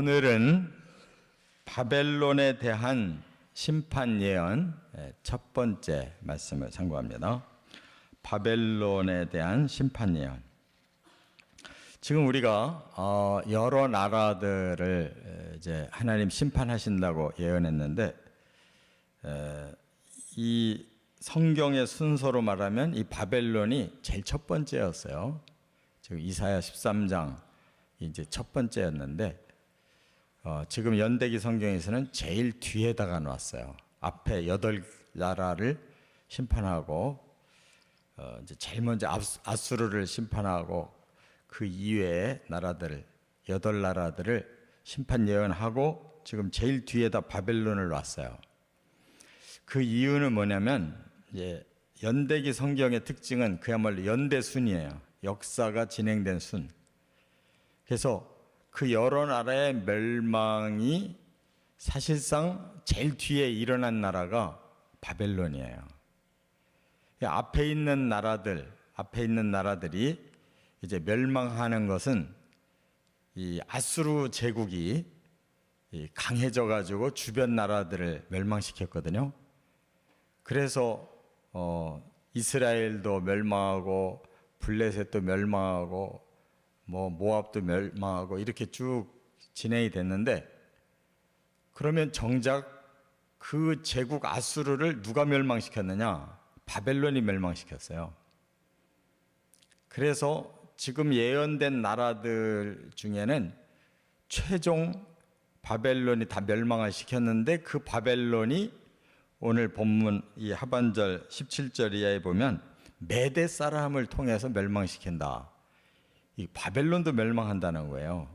오늘은 바벨론에 대한 심판 예언 첫 번째 말씀을 상고합니다. 바벨론에 대한 심판 예언. 지금 우리가 여러 나라들을 이제 하나님 심판하신다고 예언했는데, 이 성경의 순서로 말하면 이 바벨론이 제일 첫 번째였어요. 지금 이사야 13장 이제 첫 번째였는데, 지금 연대기 성경에서는 제일 뒤에다가 놨어요. 앞에 8나라를 심판하고, 이제 제일 먼저 아수르를 심판하고, 그 이외의 나라들, 8나라들을 심판 예언하고, 지금 제일 뒤에다 바벨론을 놨어요. 그 이유는 뭐냐면, 이제 연대기 성경의 특징은 그야말로 연대순이에요. 역사가 진행된 순. 그래서 그 여러 나라의 멸망이 사실상 제일 뒤에 일어난 나라가 바벨론이에요. 앞에 있는 나라들이 이제 멸망하는 것은 이 아수르 제국이 강해져 가지고 주변 나라들을 멸망시켰거든요. 그래서 이스라엘도 멸망하고 블레셋도 멸망하고 모압도 멸망하고 이렇게 쭉 진행이 됐는데, 그러면 정작 그 제국 아수르를 누가 멸망시켰느냐? 바벨론이 멸망시켰어요. 그래서 지금 예언된 나라들 중에는 최종 바벨론이 다 멸망을 시켰는데, 그 바벨론이 오늘 본문 이 하반절 17절 이하에 보면 메대 사람을 통해서 멸망시킨다. 이 바벨론도 멸망한다는 거예요.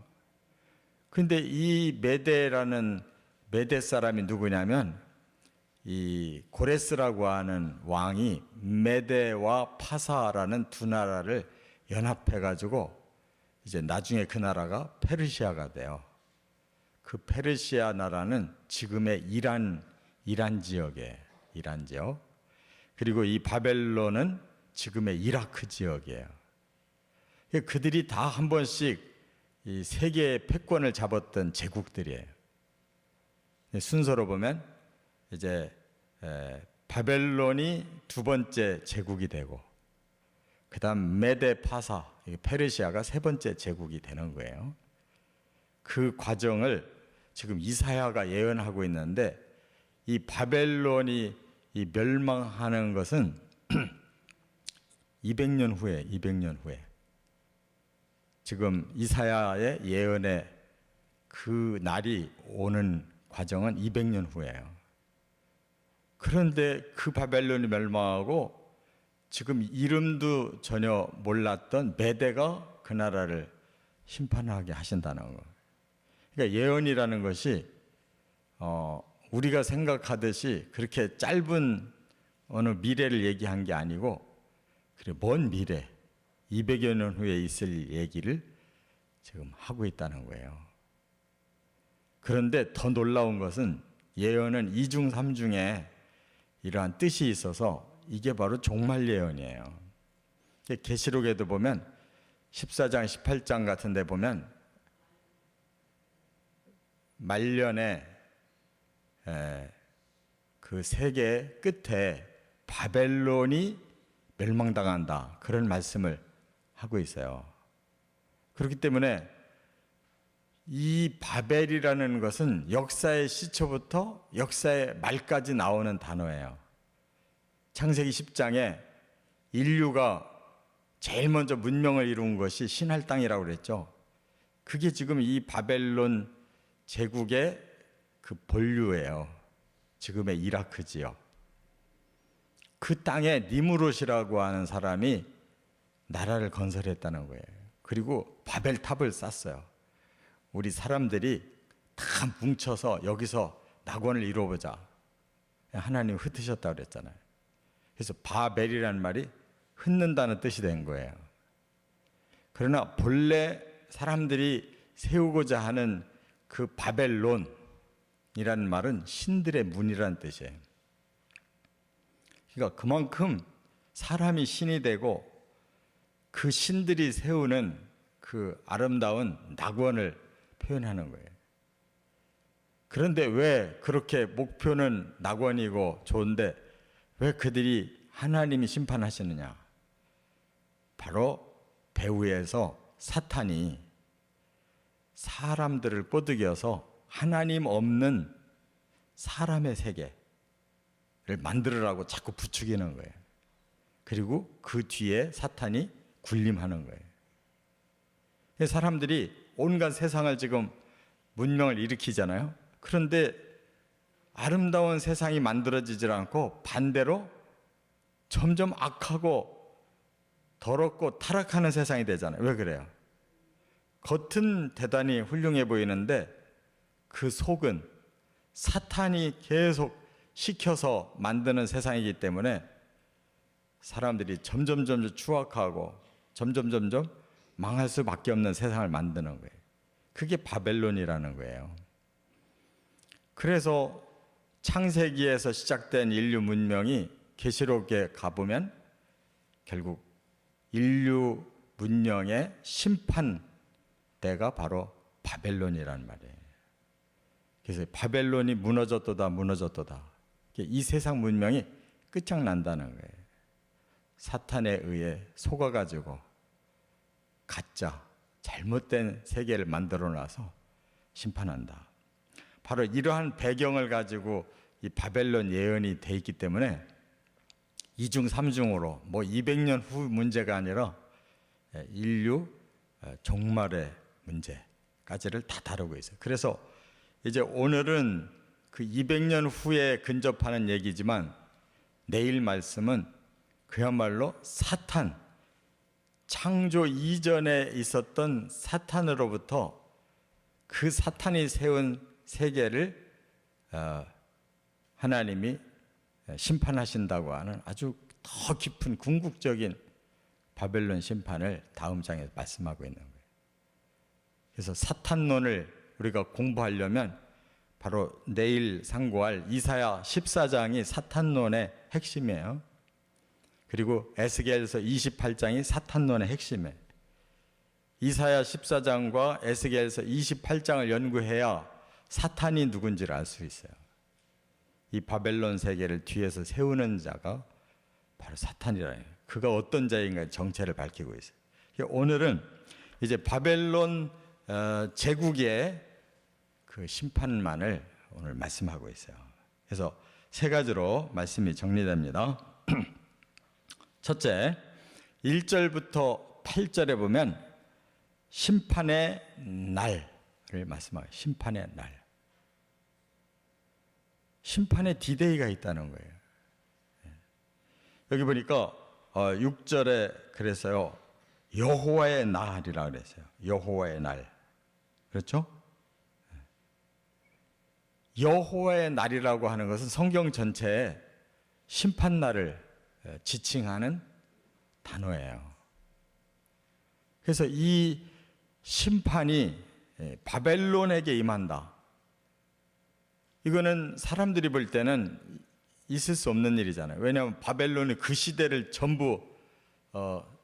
근데 이 메대 사람이 누구냐면, 이 고레스라고 하는 왕이 메대와 파사라는 두 나라를 연합해가지고 이제 나중에 그 나라가 페르시아가 돼요. 그 페르시아 나라는 지금의 이란 지역이에요. 이란 지역. 그리고 이 바벨론은 지금의 이라크 지역이에요. 그들이 다 한 번씩 이 세계의 패권을 잡았던 제국들이에요. 순서로 보면 이제 바벨론이 두 번째 제국이 되고, 그 다음 메데 파사, 페르시아가 세 번째 제국이 되는 거예요. 그 과정을 지금 이사야가 예언하고 있는데, 이 바벨론이 이 멸망하는 것은 200년 후에 지금 이사야의 예언의 그 날이 오는 과정은 200년 후예요. 그런데 그 바벨론이 멸망하고 지금 이름도 전혀 몰랐던 메대가 그 나라를 심판하게 하신다는 거. 그러니까 예언이라는 것이 우리가 생각하듯이 그렇게 짧은 어느 미래를 얘기한 게 아니고, 그래 먼 미래 200여 년 후에 있을 얘기를 지금 하고 있다는 거예요. 그런데 더 놀라운 것은 예언은 2중 3중에 이러한 뜻이 있어서 이게 바로 종말 예언이에요. 계시록에도 보면 14장 18장 같은 데 보면 말년에 그 세계 끝에 바벨론이 멸망당한다, 그런 말씀을 하고 있어요. 그렇기 때문에 이 바벨이라는 것은 역사의 시초부터 역사의 말까지 나오는 단어예요. 창세기 10장에 인류가 제일 먼저 문명을 이룬 것이 신할 땅이라고 그랬죠. 그게 지금 이 바벨론 제국의 그 본류예요. 지금의 이라크 지역. 그 땅에 니무롯이라고 하는 사람이 나라를 건설했다는 거예요. 그리고 바벨탑을 쌓았어요. 우리 사람들이 다 뭉쳐서 여기서 낙원을 이루어보자. 하나님 흩으셨다고 그랬잖아요. 그래서 바벨이라는 말이 흩는다는 뜻이 된 거예요. 그러나 본래 사람들이 세우고자 하는 그 바벨론이라는 말은 신들의 문이라는 뜻이에요. 그러니까 그만큼 사람이 신이 되고 그 신들이 세우는 그 아름다운 낙원을 표현하는 거예요. 그런데 왜 그렇게 목표는 낙원이고 좋은데 왜 그들이 하나님이 심판하시느냐? 바로 배후에서 사탄이 사람들을 꼬드겨서 하나님 없는 사람의 세계를 만들으라고 자꾸 부추기는 거예요. 그리고 그 뒤에 사탄이 군림하는 거예요. 사람들이 온갖 세상을 지금 문명을 일으키잖아요. 그런데 아름다운 세상이 만들어지질 않고 반대로 점점 악하고 더럽고 타락하는 세상이 되잖아요. 왜 그래요? 겉은 대단히 훌륭해 보이는데 그 속은 사탄이 계속 시켜서 만드는 세상이기 때문에 사람들이 점점 추악하고 점점 망할 수밖에 없는 세상을 만드는 거예요. 그게 바벨론이라는 거예요. 그래서 창세기에서 시작된 인류 문명이 계시록에 가보면 결국 인류 문명의 심판대가 바로 바벨론이란 말이에요. 그래서 바벨론이 무너졌도다. 이 세상 문명이 끝장난다는 거예요. 사탄에 의해 속아가지고 가짜 잘못된 세계를 만들어 놔서 심판한다. 바로 이러한 배경을 가지고 이 바벨론 예언이 돼 있기 때문에 2중 3중으로 200년 후 문제가 아니라 인류 종말의 문제까지를 다 다루고 있어요. 그래서 이제 오늘은 그 200년 후에 근접하는 얘기지만 내일 말씀은 그야말로 사탄, 창조 이전에 있었던 사탄으로부터 그 사탄이 세운 세계를 하나님이 심판하신다고 하는 아주 더 깊은 궁극적인 바벨론 심판을 다음 장에 말씀하고 있는 거예요. 그래서 사탄론을 우리가 공부하려면 바로 내일 상고할 이사야 14장이 사탄론의 핵심이에요. 그리고 에스겔서 28장이 사탄론의 핵심이에요. 이사야 14장과 에스겔서 28장을 연구해야 사탄이 누군지를 알 수 있어요. 이 바벨론 세계를 뒤에서 세우는 자가 바로 사탄이라는 거예요. 그가 어떤 자인가 정체를 밝히고 있어요. 오늘은 이제 바벨론 제국의 그 심판만을 오늘 말씀하고 있어요. 그래서 세 가지로 말씀이 정리됩니다. 첫째, 1절부터 8절에 보면 심판의 날을 말씀하고 심판의 날. 심판의 디데이가 있다는 거예요. 여기 보니까 6절에 그래서요. 여호와의 날이라고 그랬어요. 여호와의 날. 그렇죠? 여호와의 날이라고 하는 것은 성경 전체에 심판날을 지칭하는 단어예요. 그래서 이 심판이 바벨론에게 임한다. 이거는 사람들이 볼 때는 있을 수 없는 일이잖아요. 왜냐하면 바벨론이 그 시대를 전부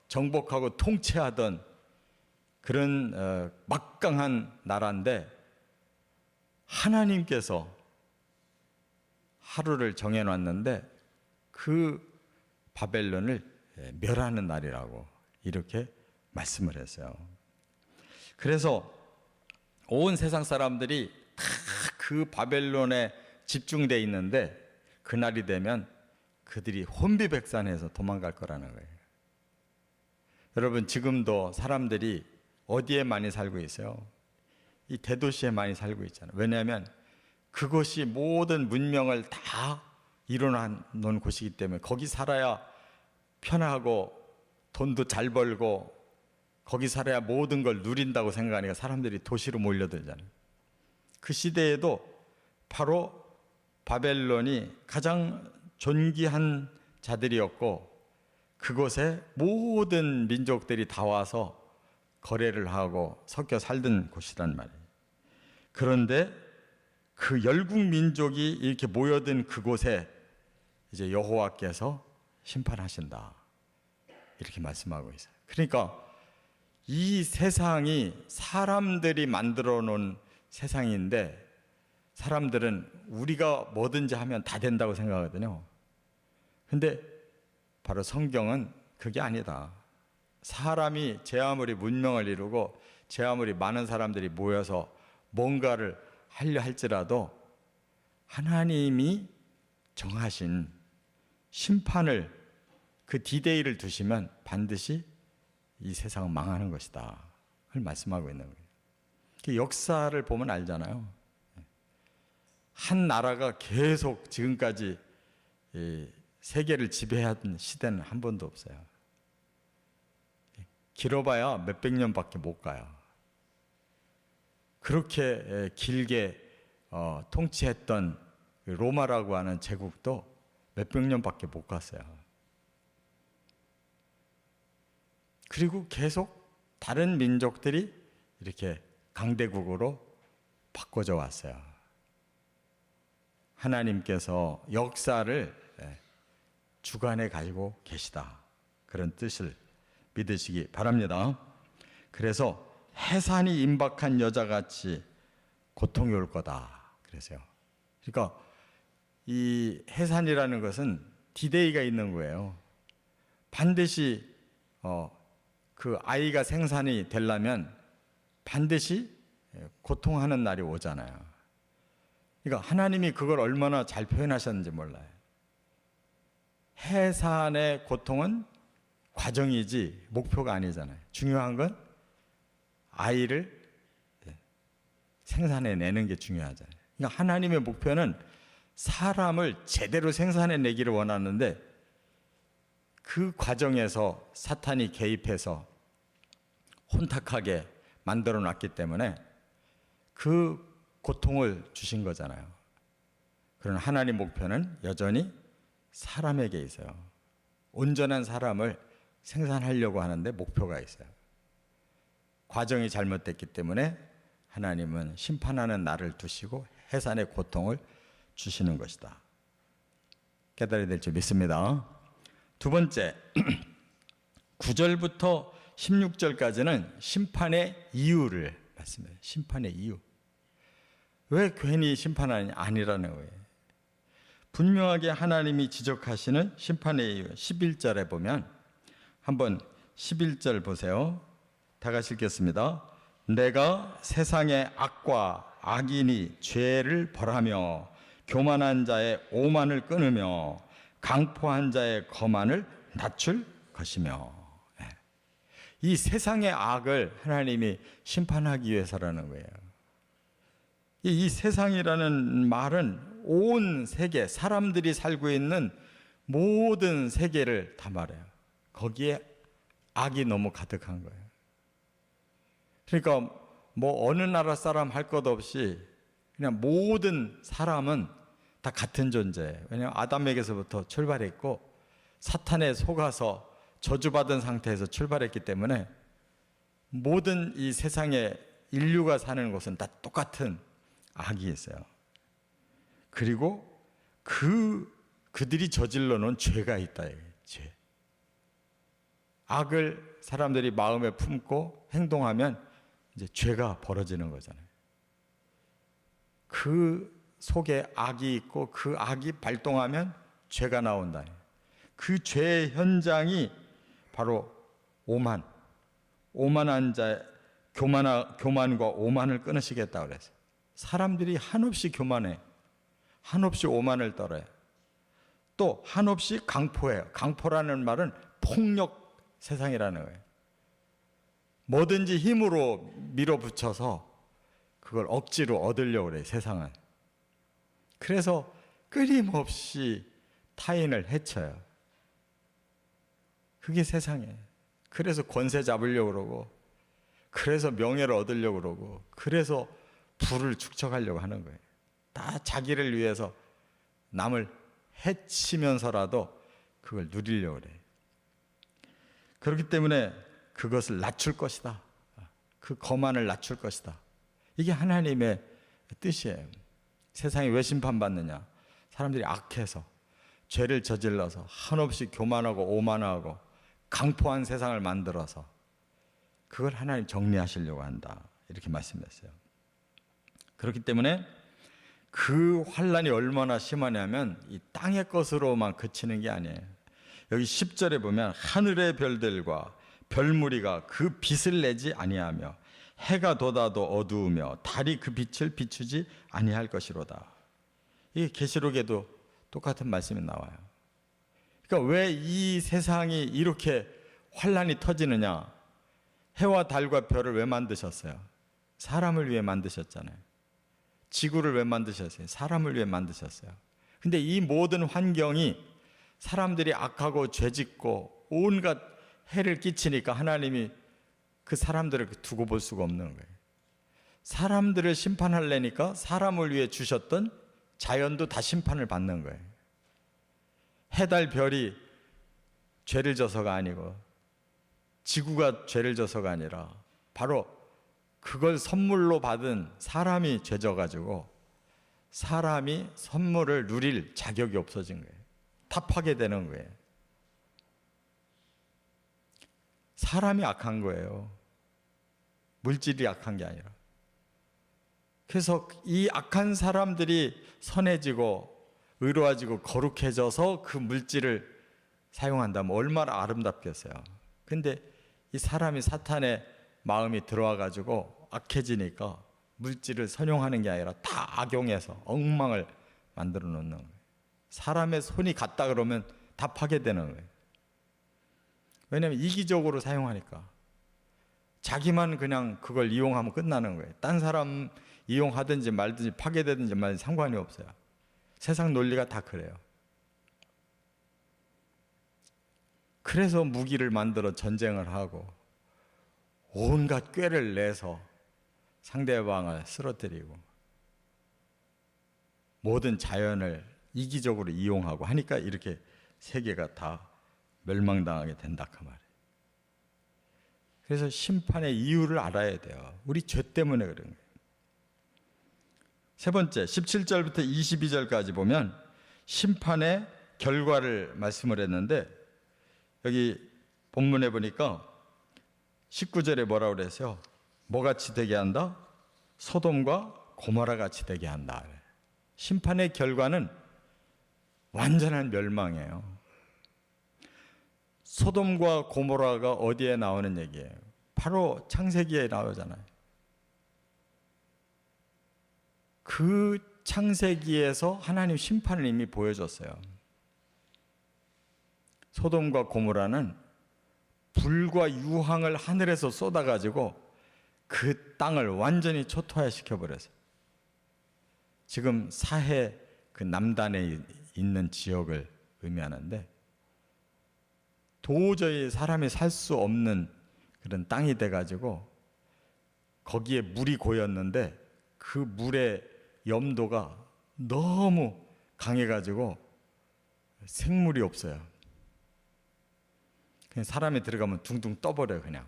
정복하고 통치하던 그런 막강한 나라인데 하나님께서 하루를 정해놨는데 그 바벨론을 멸하는 날이라고 이렇게 말씀을 했어요. 그래서 온 세상 사람들이 다 그 바벨론에 집중되어 있는데 그날이 되면 그들이 혼비백산해서 도망갈 거라는 거예요. 여러분, 지금도 사람들이 어디에 많이 살고 있어요? 이 대도시에 많이 살고 있잖아요. 왜냐하면 그곳이 모든 문명을 다 이뤄놓은 곳이기 때문에 거기 살아야 편하고 돈도 잘 벌고 거기 살아야 모든 걸 누린다고 생각하니까 사람들이 도시로 몰려들잖아요. 그 시대에도 바로 바벨론이 가장 존귀한 자들이었고 그곳에 모든 민족들이 다 와서 거래를 하고 섞여 살던 곳이란 말이에요. 그런데 그 열국 민족이 이렇게 모여든 그곳에 이제 여호와께서 심판하신다. 이렇게 말씀하고 있어요. 그러니까 이 세상이 사람들이 만들어 놓은 세상인데 사람들은 우리가 뭐든지 하면 다 된다고 생각하거든요. 근데 바로 성경은 그게 아니다. 사람이 제 아무리 문명을 이루고 제 아무리 많은 사람들이 모여서 뭔가를 하려 할지라도 하나님이 정하신 심판을, 그 디데이를 두시면 반드시 이 세상은 망하는 것이다 를 말씀하고 있는 거예요. 그 역사를 보면 알잖아요. 한 나라가 계속 지금까지 세계를 지배한 시대는 한 번도 없어요. 길어봐야 몇백 년밖에 못 가요. 그렇게 길게 통치했던 로마라고 하는 제국도 몇백 년밖에 못 갔어요. 그리고 계속 다른 민족들이 이렇게 강대국으로 바꿔져 왔어요. 하나님께서 역사를 주관해 가지고 계시다, 그런 뜻을 믿으시기 바랍니다. 그래서 해산이 임박한 여자같이 고통이 올 거다 그래서요. 그러니까 이 해산이라는 것은 디데이가 있는 거예요. 반드시 그 아이가 생산이 되려면 반드시 고통하는 날이 오잖아요. 그러니까 하나님이 그걸 얼마나 잘 표현하셨는지 몰라요. 해산의 고통은 과정이지 목표가 아니잖아요. 중요한 건 아이를 생산해내는 게 중요하잖아요. 그러니까 하나님의 목표는 사람을 제대로 생산해내기를 원하는데 그 과정에서 사탄이 개입해서 혼탁하게 만들어 놨기 때문에 그 고통을 주신 거잖아요. 그러나 하나님 목표는 여전히 사람에게 있어요. 온전한 사람을 생산하려고 하는데 목표가 있어요. 과정이 잘못됐기 때문에 하나님은 심판하는 날을 두시고 해산의 고통을 주시는 것이다. 깨달아야 될 줄 믿습니다. 두 번째, 9절부터 16절까지는 심판의 이유를 말씀해요. 심판의 이유. 왜 괜히 심판하느냐? 아니라는 거예요. 분명하게 하나님이 지적하시는 심판의 이유. 11절에 보면, 한번 11절 보세요. 다 같이 읽겠습니다. 내가 세상의 악과 악인이 죄를 벌하며 교만한 자의 오만을 끊으며 강포한 자의 거만을 낮출 것이며. 이 세상의 악을 하나님이 심판하기 위해서라는 거예요. 이 세상이라는 말은 온 세계, 사람들이 살고 있는 모든 세계를 다 말해요. 거기에 악이 너무 가득한 거예요. 그러니까 뭐 어느 나라 사람 할 것 없이 그냥 모든 사람은 다 같은 존재예요. 왜냐하면 아담에게서부터 출발했고 사탄에 속아서 저주받은 상태에서 출발했기 때문에 모든 이 세상에 인류가 사는 곳은 다 똑같은 악이 있어요. 그리고 그들이 저질러 놓은 죄가 있다. 죄. 악을 사람들이 마음에 품고 행동하면 이제 죄가 벌어지는 거잖아요. 그 속에 악이 있고 그 악이 발동하면 죄가 나온다. 그 죄의 현장이 바로 오만한 자의 교만과 오만을 끊으시겠다 그랬어요. 사람들이 한없이 교만해, 한없이 오만을 떨어요. 또 한없이 강포해요. 강포라는 말은 폭력 세상이라는 거예요. 뭐든지 힘으로 밀어붙여서 그걸 억지로 얻으려고 그래요, 세상은. 그래서 끊임없이 타인을 해쳐요. 그게 세상이에요. 그래서 권세 잡으려고 그러고, 그래서 명예를 얻으려고 그러고, 그래서 부를 축적하려고 하는 거예요. 다 자기를 위해서 남을 해치면서라도 그걸 누리려고 그래요. 그렇기 때문에 그것을 낮출 것이다. 그 거만을 낮출 것이다. 이게 하나님의 뜻이에요. 세상이 왜 심판받느냐? 사람들이 악해서, 죄를 저질러서 한없이 교만하고 오만하고 강포한 세상을 만들어서 그걸 하나님 정리하시려고 한다. 이렇게 말씀했어요. 그렇기 때문에 그 환란이 얼마나 심하냐면 이 땅의 것으로만 그치는 게 아니에요. 여기 10절에 보면 하늘의 별들과 별무리가 그 빛을 내지 아니하며 해가 돋아도 어두우며 달이 그 빛을 비추지 아니할 것이로다. 이게 계시록에도 똑같은 말씀이 나와요. 그러니까 왜 이 세상이 이렇게 환란이 터지느냐? 해와 달과 별을 왜 만드셨어요? 사람을 위해 만드셨잖아요. 지구를 왜 만드셨어요? 사람을 위해 만드셨어요. 근데 이 모든 환경이 사람들이 악하고 죄짓고 온갖 해를 끼치니까 하나님이 그 사람들을 두고 볼 수가 없는 거예요. 사람들을 심판하려니까 사람을 위해 주셨던 자연도 다 심판을 받는 거예요. 해, 달, 별이 죄를 져서가 아니고 지구가 죄를 져서가 아니라 바로 그걸 선물로 받은 사람이 죄져가지고 사람이 선물을 누릴 자격이 없어진 거예요. 탑하게 되는 거예요. 사람이 악한 거예요. 물질이 악한 게 아니라. 그래서 이 악한 사람들이 선해지고 의로워지고 거룩해져서 그 물질을 사용한다면 얼마나 아름답겠어요. 근데 이 사람이 사탄의 마음이 들어와 가지고 악해지니까 물질을 선용하는 게 아니라 다 악용해서 엉망을 만들어 놓는 거예요. 사람의 손이 갔다 그러면 다 파괴되는 거예요. 왜냐하면 이기적으로 사용하니까. 자기만 그냥 그걸 이용하면 끝나는 거예요. 딴 사람 이용하든지 말든지 파괴되든지 말든지 상관이 없어요. 세상 논리가 다 그래요. 그래서 무기를 만들어 전쟁을 하고 온갖 꾀를 내서 상대방을 쓰러뜨리고 모든 자연을 이기적으로 이용하고 하니까 이렇게 세계가 다 멸망당하게 된다 그 말이에요. 그래서 심판의 이유를 알아야 돼요. 우리 죄 때문에 그런 거예요. 세 번째, 17절부터 22절까지 보면 심판의 결과를 말씀을 했는데 여기 본문에 보니까 19절에 뭐라고 그랬어요? 뭐같이 되게 한다? 소돔과 고모라 같이 되게 한다. 심판의 결과는 완전한 멸망이에요. 소돔과 고모라가 어디에 나오는 얘기예요? 바로 창세기에 나오잖아요. 그 창세기에서 하나님 심판을 이미 보여줬어요. 소돔과 고모라는 불과 유황을 하늘에서 쏟아가지고 그 땅을 완전히 초토화시켜버렸어요. 지금 사해 그 남단에 있는 지역을 의미하는데 도저히 사람이 살 수 없는 그런 땅이 돼가지고 거기에 물이 고였는데 그 물의 염도가 너무 강해가지고 생물이 없어요. 그냥 사람이 들어가면 둥둥 떠버려요. 그냥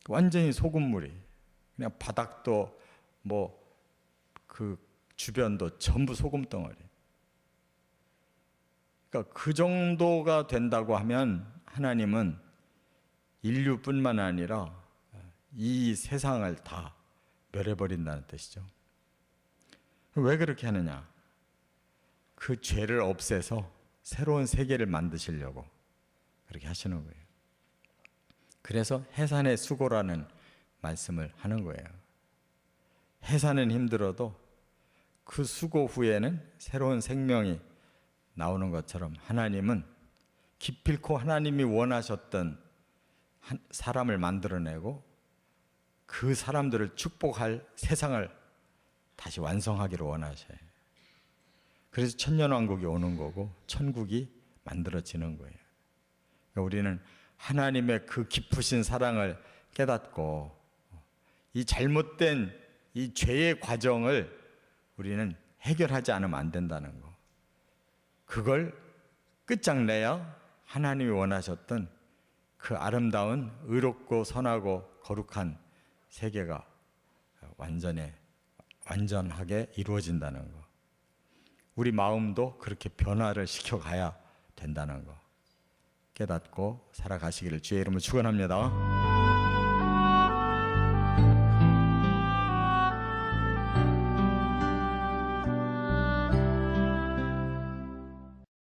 완전히 소금물이 그냥 바닥도 뭐 그 주변도 전부 소금 덩어리. 그러니까 그 정도가 된다고 하면 하나님은 인류뿐만 아니라 이 세상을 다 멸해버린다는 뜻이죠. 왜 그렇게 하느냐? 그 죄를 없애서 새로운 세계를 만드시려고 그렇게 하시는 거예요. 그래서 해산의 수고라는 말씀을 하는 거예요. 해산은 힘들어도 그 수고 후에는 새로운 생명이 나오는 것처럼 하나님은 기필코 하나님이 원하셨던 사람을 만들어내고 그 사람들을 축복할 세상을 다시 완성하기를 원하셔요. 그래서 천년왕국이 오는 거고 천국이 만들어지는 거예요. 그러니까 우리는 하나님의 그 깊으신 사랑을 깨닫고 이 잘못된 이 죄의 과정을 우리는 해결하지 않으면 안 된다는 거. 그걸 끝장내야 하나님이 원하셨던 그 아름다운 의롭고 선하고 거룩한 세계가 완전하게 이루어진다는 거. 우리 마음도 그렇게 변화를 시켜가야 된다는 거. 깨닫고 살아가시기를 주의 이름으로 축원합니다.